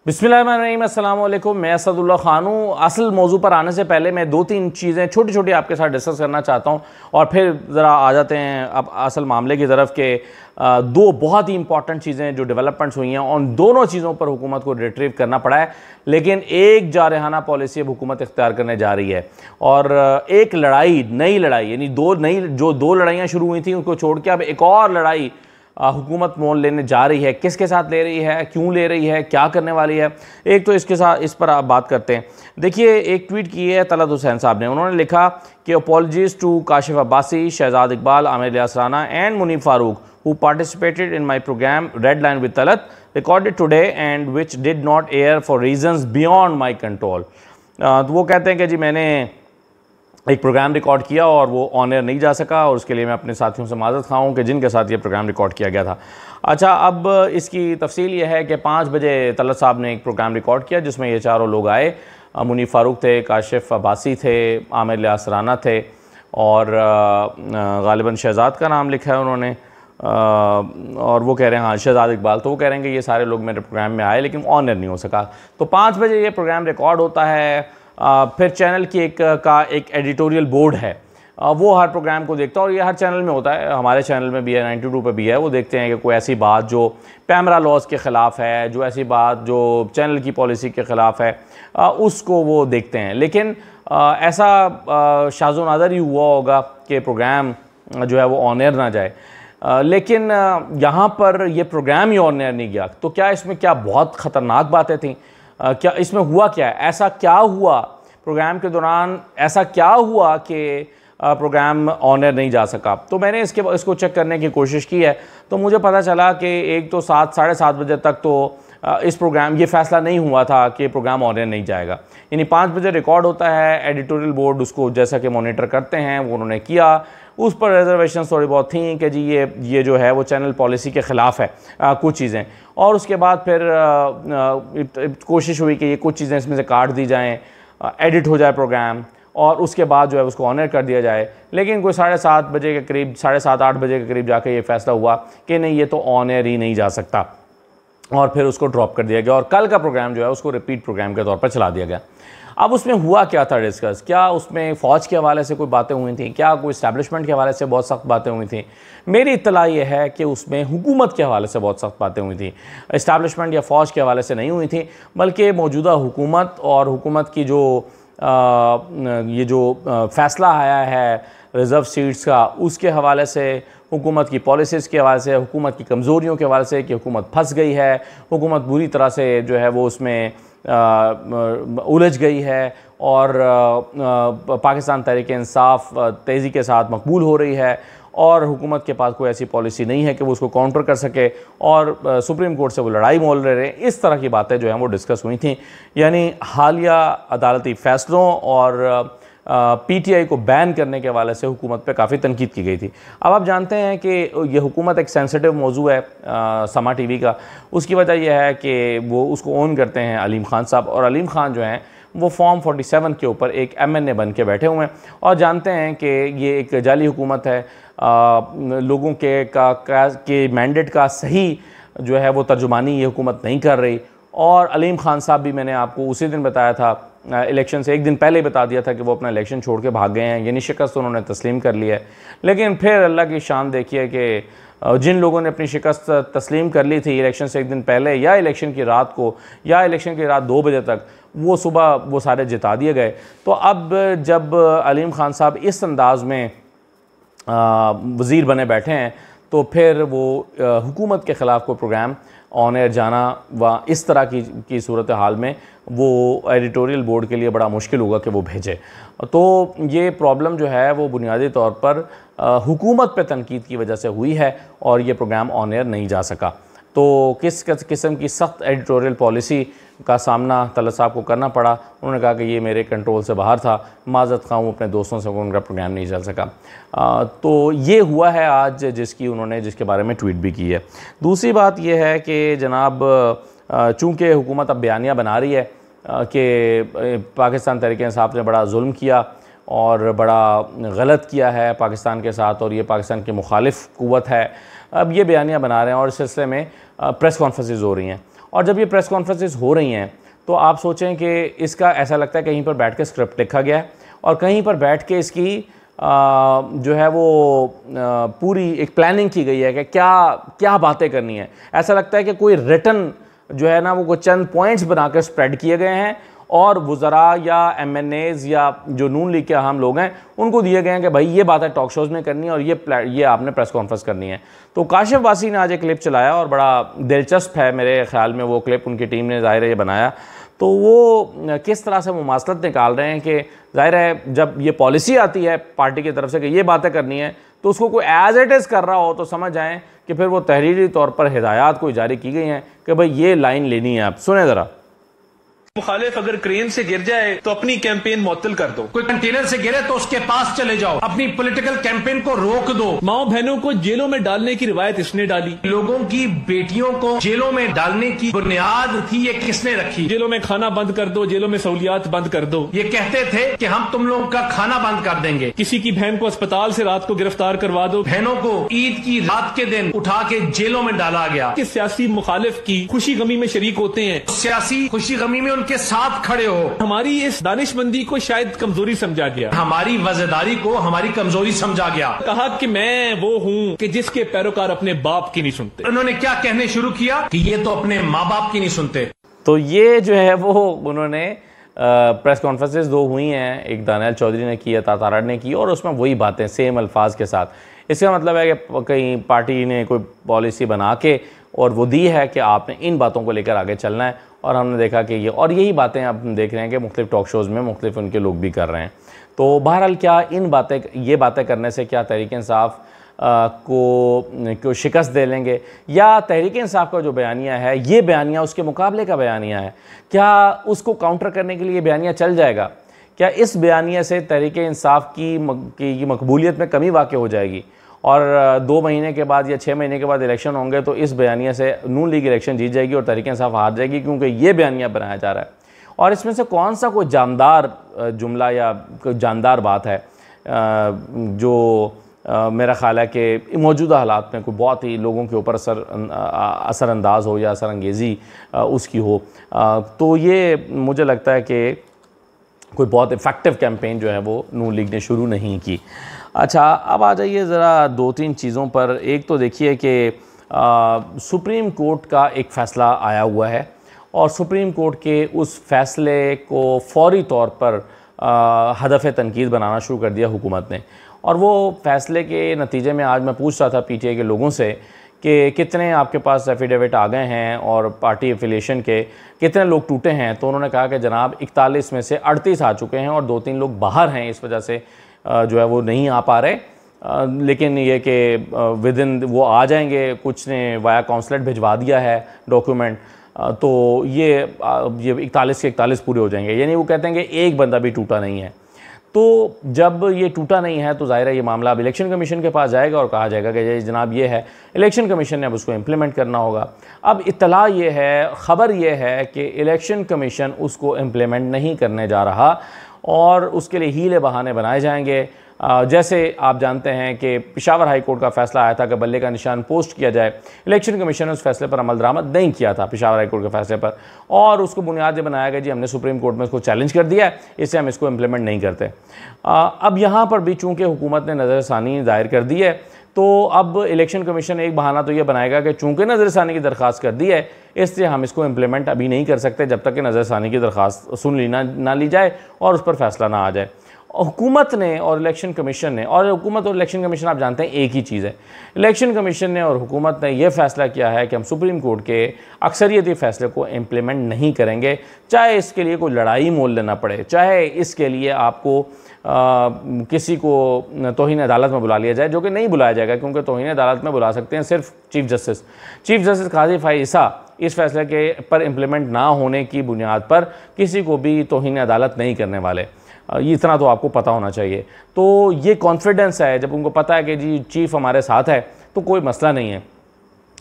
बिस्मिल्लाहिर्रहमानिर्रहीम, अस्सलाम वालेकुम। मैं असदुल्ला खान हूँ। असल मौजू पर आने से पहले मैं दो तीन चीज़ें छोटी छोटी आपके साथ डिस्कस करना चाहता हूँ और फिर ज़रा आ जाते हैं अब असल मामले की तरफ के दो बहुत ही इंपॉर्टेंट चीज़ें जो डेवलपमेंट्स हुई हैं, उन दोनों चीज़ों पर हुकूमत को रिट्रीव करना पड़ा है। लेकिन एक जारहाना पॉलिसी अब हुकूमत इख्तियार करने जा रही है और एक नई लड़ाई यानी दो लड़ाइयाँ शुरू हुई थी उनको छोड़ के अब एक और लड़ाई हुकूमत मोल लेने जा रही है। किसके साथ ले रही है, क्यों ले रही है, क्या करने वाली है, एक तो इस पर आप बात करते हैं। देखिए, एक ट्वीट की है तलत हुसैन साहब ने। उन्होंने लिखा कि apologies to Kashif Abbasi, Shahzad Iqbal, Aamir Ilyas Rana and Muneeb Farooq who participated in my program Red Line with Talat recorded today and which did not air for reasons beyond my control। तो वो कहते हैं कि जी मैंने एक प्रोग्राम रिकॉर्ड किया और वो ऑन एयर नहीं जा सका और उसके लिए मैं अपने साथियों से माज़रत ख़्वाह हूँ कि जिनके साथ ये प्रोग्राम रिकॉर्ड किया गया था। अच्छा, अब इसकी तफसील ये है कि 5 बजे तलत साहब ने एक प्रोग्राम रिकॉर्ड किया जिसमें ये चारों लोग आए। मुनीब फारूक थे, काशिफ अब्बासी थे, आमिर इलियास राना थे और गालिबन शहजाद का नाम लिखा है उन्होंने और वो कह रहे हैं हाँ शहजाद इकबाल। तो वो कह रहे हैं कि ये सारे लोग मेरे प्रोग्राम में आए लेकिन ऑन एयर नहीं हो सका। तो 5 बजे ये प्रोग्राम रिकॉर्ड होता है। फिर चैनल की एक एडिटोरियल बोर्ड है, वो हर प्रोग्राम को देखता है और ये हर चैनल में होता है, हमारे चैनल में भी है, 92 पे भी है। वो देखते हैं कि कोई ऐसी बात जो पैमरा लॉज के ख़िलाफ़ है, जो ऐसी बात जो चैनल की पॉलिसी के ख़िलाफ़ है, उसको वो देखते हैं। लेकिन ऐसा शाज़ो नादर ही हुआ होगा कि प्रोग्राम जो है वो ऑन एयर ना जाए। लेकिन यहाँ पर ये प्रोग्राम ही ऑन एयर नहीं गया। तो क्या इसमें क्या बहुत ख़तरनाक बातें थीं? क्या इसमें हुआ क्या है? ऐसा क्या हुआ प्रोग्राम के दौरान, ऐसा क्या हुआ कि प्रोग्राम ऑन एयर नहीं जा सका? तो मैंने इसको चेक करने की कोशिश की है तो मुझे पता चला कि एक तो 7-7:30 बजे तक तो इस प्रोग्राम ये फ़ैसला नहीं हुआ था कि प्रोग्राम ऑन एयर नहीं जाएगा। यानी 5 बजे रिकॉर्ड होता है, एडिटोरियल बोर्ड उसको जैसा कि मॉनिटर करते हैं वो उन्होंने किया। उस पर रिजर्वेशन थोड़ी बहुत थी कि जी ये जो है वो चैनल पॉलिसी के ख़िलाफ़ है कुछ चीज़ें, और उसके बाद फिर कोशिश हुई कि ये कुछ चीज़ें इसमें से काट दी जाएँ, एडिट हो जाए प्रोग्राम और उसके बाद जो है उसको ऑनर कर दिया जाए। लेकिन कोई 7:30 बजे के करीब, 7:30-8 बजे के करीब जाके ये फ़ैसला हुआ कि नहीं, ये तो ऑन एयर ही नहीं जा सकता और फिर उसको ड्रॉप कर दिया गया और कल का प्रोग्राम जो है उसको रिपीट प्रोग्राम के तौर पर चला दिया गया। अब उसमें हुआ क्या था डिस्कस? क्या उसमें फ़ौज के हवाले से कोई बातें हुई थी? क्या कोई इस्टेब्लिशमेंट के हवाले से बहुत सख्त बातें हुई थी? मेरी इत्तला ये है कि उसमें हुकूमत के हवाले से बहुत सख्त बातें हुई थी। इस्टेब्लिशमेंट या फ़ौज के हवाले से नहीं हुई थी, बल्कि मौजूदा हुकूमत और हुकूमत की जो फ़ैसला आया है रिज़र्व सीट्स का, उसके हवाले से, हुकूमत की पॉलिसीज़ के हवाले से, हुकूमत की कमज़ोरियों के हवाले से कि हुकूमत फंस गई है, हुकूमत बुरी तरह से जो है वो उसमें उलझ गई है और पाकिस्तान तहरीक इंसाफ तेज़ी के साथ मकबूल हो रही है और हुकूमत के पास कोई ऐसी पॉलिसी नहीं है कि वो उसको काउंटर कर सके और सुप्रीम कोर्ट से वो लड़ाई मोल रहे हैं। इस तरह की बातें जो हैं वो डिस्कस हुई थी। यानी हालिया अदालती फ़ैसलों और PTI को बैन करने के हवाले से हुकूमत पे काफ़ी तनकीद की गई थी। अब आप जानते हैं कि ये हुकूमत एक सेंसिटिव मौजू है समा TV का। उसकी वजह यह है कि वो उसको ओन करते हैं अलीम खान साहब, और अलीम खान जो हैं वो फॉर्म 47 के ऊपर एक MNA बन के बैठे हुए हैं और जानते हैं कि ये एक जाली हुकूमत है। लोगों के मैंडेट का सही जो है वो तर्जुमानी ये हुकूमत नहीं कर रही। और अलीम खान साहब भी, मैंने आपको उसी दिन बताया था, इलेक्शन से एक दिन पहले ही बता दिया था कि वो अपना इलेक्शन छोड़ के भाग गए हैं, यानी शिकस्त उन्होंने तस्लीम कर लिया है। लेकिन फिर अल्लाह की शान देखिए कि जिन लोगों ने अपनी शिकस्त तस्लीम कर ली थी इलेक्शन से एक दिन पहले या इलेक्शन की रात को या इलेक्शन की रात 2 बजे तक, वो सुबह वो सारे जिता दिए गए। तो अब जब अलीम खान साहब इस अंदाज में वज़ीर बने बैठे हैं तो फिर वो हुकूमत के ख़िलाफ़ कोई प्रोग्राम ऑन एयर जाना व इस तरह की सूरत हाल में वो एडिटोरियल बोर्ड के लिए बड़ा मुश्किल होगा कि वो भेजे। तो ये प्रॉब्लम जो है वो बुनियादी तौर पर हुकूमत पे तनकीद की वजह से हुई है और ये प्रोग्राम ऑन एयर नहीं जा सका। तो किस किस्म की सख्त एडिटोरियल पॉलिसी का सामना तलत साहब को करना पड़ा? उन्होंने कहा कि ये मेरे कंट्रोल से बाहर था, माज़रत ख़्वाह हूँ अपने दोस्तों से, उनका प्रोग्राम नहीं चल सका। तो ये हुआ है आज जिसके बारे में ट्वीट भी की है। दूसरी बात यह है कि जनाब चूँकि हुकूमत अब बयानिया बना रही है कि पाकिस्तान तहरीक इंसाफ ने बड़ा जुल्म किया और बड़ा गलत किया है पाकिस्तान के साथ और ये पाकिस्तान की मुखालिफ क़ुव्वत है, अब ये बयानियाँ बना रहे हैं और इस सिलसिले में प्रेस कॉन्फ्रेंसेस हो रही हैं और जब ये प्रेस कॉन्फ्रेंसेस हो रही हैं तो आप सोचें कि इसका ऐसा लगता है कहीं पर बैठ के स्क्रिप्ट लिखा गया है और कहीं पर बैठ के इसकी जो है वो पूरी एक प्लानिंग की गई है कि क्या क्या बातें करनी है। ऐसा लगता है कि कोई रिटन जो है ना वो कुछ चंद पॉइंट्स बनाकर स्प्रेड किए गए हैं और वज़रा या MNAs या जो नून लीग के अहम लोग हैं उनको दिए गए हैं कि भाई ये बातें टॉक शोज़ में करनी है और ये आपने प्रेस कॉन्फ्रेंस करनी है। तो काशिफ वासी ने आज एक क्लिप चलाया और बड़ा दिलचस्प है मेरे ख्याल में वो क्लिप, उनकी टीम ने ज़ाहिर है ये बनाया। तो वो किस तरह से मुमासलत निकाल रहे हैं कि ज़ाहिर है जब ये पॉलिसी आती है पार्टी की तरफ से कि ये बातें करनी है तो उसको कोई एज इट इज़ कर रहा हो तो समझ आएँ कि फिर वो तहरीरी तौर पर हिदायत कोई जारी की गई हैं कि भाई ये लाइन लेनी है। आप सुने ज़रा। मुखालिफ अगर क्रेन से गिर जाए तो अपनी कैंपेन मुअत्तल कर दो, कोई कंटेनर से गिरे तो उसके पास चले जाओ, अपनी पॉलिटिकल कैंपेन को रोक दो। माओ बहनों को जेलों में डालने की रिवायत इसने डाली, लोगों की बेटियों को जेलों में डालने की बुनियाद थी ये किसने रखी? जेलों में खाना बंद कर दो, जेलों में सहूलियात बंद कर दो। ये कहते थे कि हम तुम लोगों का खाना बंद कर देंगे। किसी की बहन को अस्पताल से रात को गिरफ्तार करवा दो, बहनों को ईद की रात के दिन उठा के जेलों में डाला गया। कि सियासी मुखालिफ की खुशी गमी में शरीक होते हैं, सियासी खुशी गमी में उनके साथ खड़े हो। हमारी इस दानिशमंदी को शायद कमजोरी समझा गया, हमारी वज़ादारी को हमारी कमजोरी समझा गया। कहा कि मैं वो हूँ कि जिसके पैरोकार अपने बाप की नहीं सुनते। उन्होंने क्या कहने शुरू किया कि ये तो अपने माँ बाप की नहीं सुनते। तो ये जो है वो उन्होंने प्रेस कॉन्फ्रेंसेस 2 हुई हैं, एक दानियाल चौधरी ने की, तातारा ने की और उसमें वही बातें सेम अल्फाज के साथ। इसका मतलब है कि कहीं पार्टी ने कोई पॉलिसी बना के और वो दी है कि आपने इन बातों को लेकर आगे चलना है और हमने देखा कि ये और यही बातें आप देख रहे हैं कि मुख्तलिफ टॉक शोज़ में मुख्तलिफ उनके लोग भी कर रहे हैं। तो बहरहाल क्या ये बातें करने से क्या तहरीक इंसाफ को शिकस्त दे लेंगे या तहरीक इंसाफ का जो बयानिया है ये बयानिया उसके मुकाबले का बयानिया है, क्या उसको काउंटर करने के लिए बयानिया चल जाएगा? क्या इस बयानिया से तहरीक इंसाफ की मकबूलियत में कमी वाक़ हो जाएगी और 2 महीने के बाद या 6 महीने के बाद इलेक्शन होंगे तो इस बयानिया से नून लीग इलेक्शन जीत जाएगी और तहरीक इंसाफ हार जाएगी क्योंकि ये बयानिया बनाया जा रहा है? और इसमें से कौन सा कोई जानदार जुमला या कोई जानदार बात है जो मेरा ख़्याल है कि मौजूदा हालात में कोई बहुत ही लोगों के ऊपर असरअंदाज हो या असरअंगेज़ी उसकी हो? तो ये मुझे लगता है कि कोई बहुत इफ़ेक्टिव कैंपेन जो है वो नून लीग ने शुरू नहीं की। अच्छा, अब आ जाइए ज़रा 2-3 चीज़ों पर। एक तो देखिए कि सुप्रीम कोर्ट का एक फ़ैसला आया हुआ है और सुप्रीम कोर्ट के उस फ़ैसले को फौरी तौर पर हदफ़ तनकीद बनाना शुरू कर दिया हुकूमत ने। और वो फ़ैसले के नतीजे में आज मैं पूछ रहा था PTI के लोगों से कि कितने आपके पास एफिडेविट आ गए हैं और पार्टी एफिलिएशन के कितने लोग टूटे हैं, तो उन्होंने कहा कि जनाब 41 में से 38 आ चुके हैं और 2-3 लोग बाहर हैं, इस वजह से जो है वो नहीं आ पा रहे। लेकिन ये कि विद इन वो आ जाएंगे, कुछ ने वाया कौंसलेट भिजवा दिया है डॉक्यूमेंट, तो ये 41 के 41 पूरे हो जाएंगे। यानी वो कहते हैं कि एक बंदा भी टूटा नहीं है। तो जब ये टूटा नहीं है तो ज़ाहिर है ये मामला अब इलेक्शन कमीशन के पास जाएगा और कहा जाएगा कि जनाब ये है, इलेक्शन कमीशन ने अब उसको इम्प्लीमेंट करना होगा। अब इत्तला ये है, ख़बर ये है कि इलेक्शन कमीशन उसको इम्प्लीमेंट नहीं करने जा रहा और उसके लिए हीले बहाने बनाए जाएंगे। जैसे आप जानते हैं कि पेशावर हाई कोर्ट का फैसला आया था कि बल्ले का निशान पोस्ट किया जाए। इलेक्शन कमीशन ने उस फैसले पर अमल दरामद नहीं किया था पेशावर हाई कोर्ट के फैसले पर, और उसको बुनियाद बनाया गया जी हमने सुप्रीम कोर्ट में इसको चैलेंज कर दिया है, इससे हम इसको इम्प्लीमेंट नहीं करते। अब यहाँ पर भी चूँकि हुकूमत ने नज़रसानी दायर कर दी है तो अब इलेक्शन कमीशन एक बहाना तो ये बनाएगा कि चूँकि नज़रसानी की दरख्वास्त कर दी है इसलिए हम इसको इम्प्लीमेंट अभी नहीं कर सकते जब तक कि नज़रसानी की दरख्वास्त सुन ली ना ली जाए और उस पर फैसला ना आ जाए। हुकूमत ने और इलेक्शन कमीशन ने, और हुकूमत और इलेक्शन कमीशन आप जानते हैं एक ही चीज़ है, इलेक्शन कमीशन ने और हुकूमत ने यह फ़ैसला किया है कि हम सुप्रीम कोर्ट के अक्सरियती फ़ैसले को इम्प्लीमेंट नहीं करेंगे, चाहे इसके लिए कोई लड़ाई मोल लेना पड़े, चाहे इसके लिए आपको किसी को तौहीन अदालत में बुला लिया जाए, जो कि नहीं बुलाया जाएगा क्योंकि तौहीन अदालत में बुला सकते हैं सिर्फ चीफ़ जस्टिस काजी फ़ाइज़ ईसा। इस फैसले के पर इम्प्लीमेंट ना होने की बुनियाद पर किसी को भी तौहीन अदालत नहीं करने वाले, ये इतना तो आपको पता होना चाहिए। तो ये कॉन्फिडेंस है, जब उनको पता है कि जी चीफ़ हमारे साथ है तो कोई मसला नहीं है,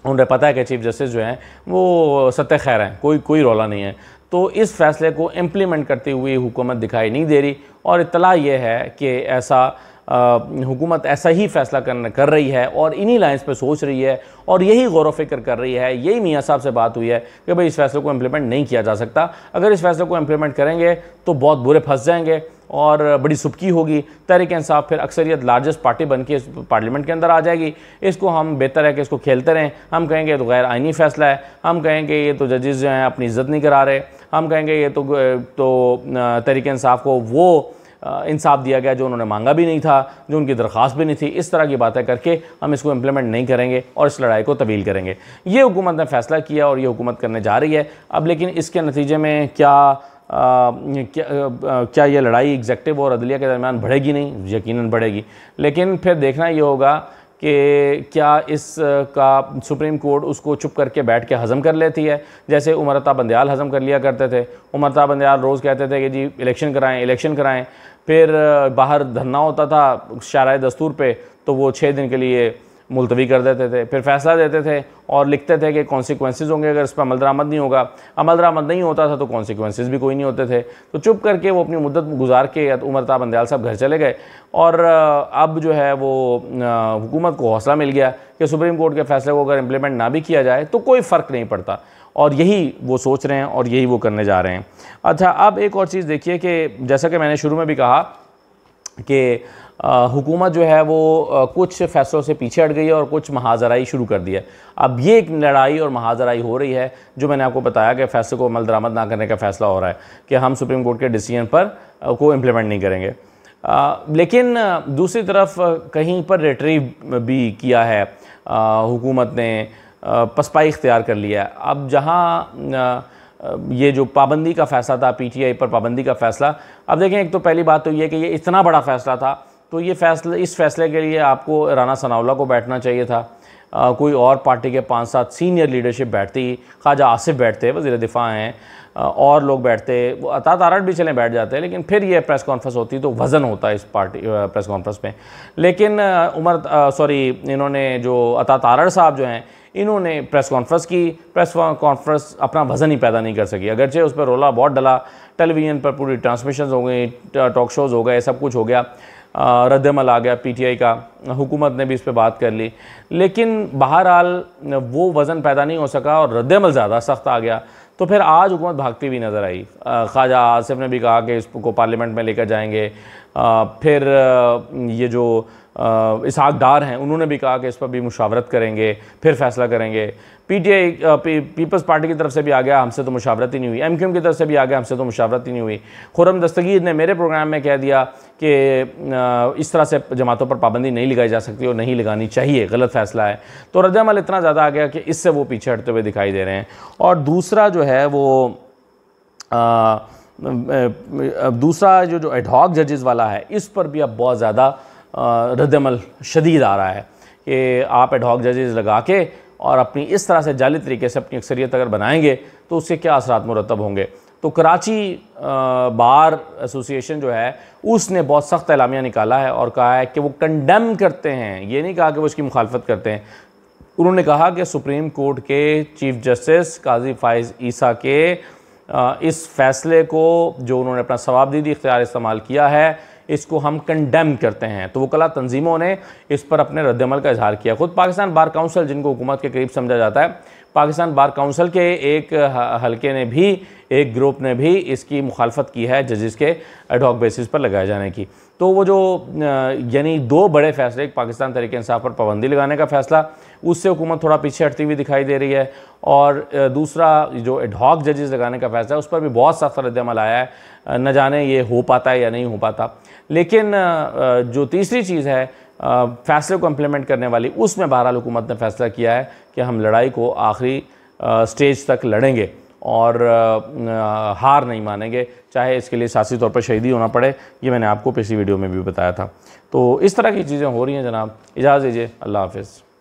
उन्हें पता है कि चीफ़ जस्टिस जो हैं वो सत्य खैर हैं, कोई रौला नहीं है। तो इस फैसले को इम्प्लीमेंट करती हुई हुकूमत दिखाई नहीं दे रही और इत्तला ये है कि ऐसा हुकूमत ऐसा ही फैसला कर रही है और इन्हीं लाइन्स पे सोच रही है और यही गौर व फिक्र कर रही है। यही मियाँ साहब से बात हुई है कि भाई इस फैसले को इम्प्लीमेंट नहीं किया जा सकता, अगर इस फैसले को इम्प्लीमेंट करेंगे तो बहुत बुरे फंस जाएंगे और बड़ी सुबकी होगी। तहरीक इंसाफ फिर अक्सरियत लार्जेस्ट पार्टी बन के पार्लियामेंट के अंदर आ जाएगी। इसको हम बेहतर है कि इसको खेलते रहें। हम कहेंगे ये तो गैर आइनी फैसला है, हम कहेंगे ये तो जजेस जो हैं अपनी इज्जत नहीं करा रहे, हम कहेंगे ये तो तहरीक इंसाफ को वो इंसाफ दिया गया जो उन्होंने मांगा भी नहीं था, जो उनकी दरख्वास्त भी नहीं थी। इस तरह की बातें करके हम इसको इम्प्लीमेंट नहीं करेंगे और इस लड़ाई को तवील करेंगे। ये हुकूमत ने फैसला किया और ये हुकूमत करने जा रही है। अब लेकिन इसके नतीजे में क्या ये लड़ाई एग्जेक्टिव और अदलिया के दरमियान बढ़ेगी? नहीं, यकीनन बढ़ेगी। लेकिन फिर देखना ये होगा कि क्या इसका सुप्रीम कोर्ट उसको चुप करके बैठ के हज़म कर लेती है, जैसे उमर अता बंदयाल हज़म कर लिया करते थे। उमर अता बंदयाल रोज़ कहते थे कि जी इलेक्शन कराएं, फिर बाहर धरना होता था शाराए दस्तूर पे तो वो 6 दिन के लिए मुलतवी कर देते थे, फिर फैसला देते थे और लिखते थे कि कॉन्सिक्वेंसेस होंगे अगर इस पर अमल दरामद नहीं होगा। अमल दरामद नहीं होता था तो कॉन्सिक्वेंसेस भी कोई नहीं होते थे। तो चुप करके वो अपनी मुद्दत गुजार के उमर अता बंदयाल साहब घर चले गए और अब जो है वो हुकूमत को हौसला मिल गया कि सुप्रीम कोर्ट के फैसले को अगर इम्प्लीमेंट ना भी किया जाए तो कोई फ़र्क नहीं पड़ता, और यही वो सोच रहे हैं और यही वो करने जा रहे हैं। अच्छा, अब एक और चीज़ देखिए कि जैसा कि मैंने शुरू में भी कहा कि हुकूमत जो है वो कुछ फ़ैसलों से पीछे हट गई है और कुछ महाजराई शुरू कर दी है। अब ये एक लड़ाई और महाजराई हो रही है जो मैंने आपको बताया कि फ़ैसले को अमल दरामद ना करने का फ़ैसला हो रहा है कि हम सुप्रीम कोर्ट के डिसीजन पर को इम्प्लीमेंट नहीं करेंगे। लेकिन दूसरी तरफ कहीं पर रिट्रीव भी किया है हुकूमत ने, पसपाई इख्तियार कर लिया है। अब जहाँ ये जो पाबंदी का फ़ैसला था, PTI पर पाबंदी का फ़ैसला, अब देखें एक तो पहली बात तो ये कि ये इतना बड़ा फ़ैसला था तो ये इस फ़ैसले के लिए आपको राना सनाउल्लाह को बैठना चाहिए था, कोई और पार्टी के 5-7 सीनियर लीडरशिप बैठती, ख्वाजा आसिफ बैठते, वज़ीर दिफा हैं, और लोग बैठते, वो अता तारड़ भी चले बैठ जाते हैं, लेकिन फिर ये प्रेस कॉन्फ्रेंस होती तो वज़न होता है इस पार्टी प्रेस कॉन्फ्रेंस में। लेकिन इन्होंने जो अता तारड़ साहब जो हैं इन्होंने प्रेस कॉन्फ्रेंस की, प्रेस कॉन्फ्रेंस अपना वज़न ही पैदा नहीं कर सकी, अगरचे उस पर रोला बहुत डला, टेलीविज़न पर पूरी ट्रांसमिशन हो गई, टॉक शोज़ हो गए, सब कुछ हो गया, रद्दमल आ गया PTI का, हुकूमत ने भी इस पर बात कर ली, लेकिन बहरहाल वो वज़न पैदा नहीं हो सका और रद्दमल ज़्यादा सख्त आ गया। तो फिर आज हुकूमत भागती हुई नज़र आई। ख्वाजा आसिफ ने भी कहा कि इसको पार्लियामेंट में लेकर जाएंगे, फिर ये जो इसहाक डार हैं उन्होंने भी कहा कि इस पर भी मुशावरत करेंगे, फिर फैसला करेंगे। PTI पीपल्स पार्टी की तरफ से भी आ गया, हमसे तो मुशावरत ही नहीं हुई। MQM की तरफ से भी आ गया, हमसे तो मुशावरत ही नहीं हुई। खुर्रम दस्तगीर ने मेरे प्रोग्राम में कह दिया कि इस तरह से जमातों पर पाबंदी नहीं लगाई जा सकती और नहीं लगानी चाहिए, गलत फ़ैसला है। तो रद्दअमल इतना ज़्यादा आ गया कि इससे वो पीछे हटते हुए दिखाई दे रहे हैं। और दूसरा जो है वो दूसरा जो एडहॉक जजेस वाला है, इस पर भी अब बहुत ज़्यादा रद्दअमल शदीद आ रहा है कि आप एडहॉक जजेस लगा के और अपनी इस तरह से जाली तरीके से अपनी अक्सरियत अगर बनाएंगे तो उससे क्या असरात मुरतब होंगे। तो कराची बार एसोसिएशन जो है उसने बहुत सख्त एलामिया निकाला है और कहा है कि वो कंडेम करते हैं, ये नहीं कहा कि वो इसकी मुखालफत करते हैं। उन्होंने कहा कि सुप्रीम कोर्ट के चीफ जस्टिस काजी फाइज़ ईसा के इस फैसले को जो उन्होंने अपना सवाबदीदी इख्तियार इस्तेमाल किया है, इसको हम कंडेम करते हैं। तो वकला तंजीमों ने इस पर अपने रद्दअमल का इजहार किया। ख़ुद पाकिस्तान बार काउंसिल, जिनको हुकूमत के करीब समझा जाता है, पाकिस्तान बार काउंसिल के एक हलके ने भी, एक ग्रुप ने भी इसकी मुखालफत की है जजेस के एडहॉक बेसिस पर लगाए जाने की। तो वो जो यानी दो बड़े फैसले, एक पाकिस्तान तहरीक इंसाफ पर पाबंदी लगाने का फ़ैसला, उससे हुकूमत थोड़ा पीछे हटती हुई दिखाई दे रही है, और दूसरा जो एडहॉक जजेस लगाने का फ़ैसला है उस पर भी बहुत सख्त रद्दअमल आया है। न जाने ये हो पाता है या नहीं हो पाता। लेकिन जो तीसरी चीज़ है फ़ैसले को इम्प्लीमेंट करने वाली, उसमें बहरहाल हुकूमत ने फ़ैसला किया है कि हम लड़ाई को आखिरी स्टेज तक लड़ेंगे और हार नहीं मानेंगे, चाहे इसके लिए सियासी तौर पर शहीदी होना पड़े। ये मैंने आपको पिछली वीडियो में भी बताया था। तो इस तरह की चीज़ें हो रही हैं जनाब। इजाज़त दीजिए, अल्लाह हाफ़िज़।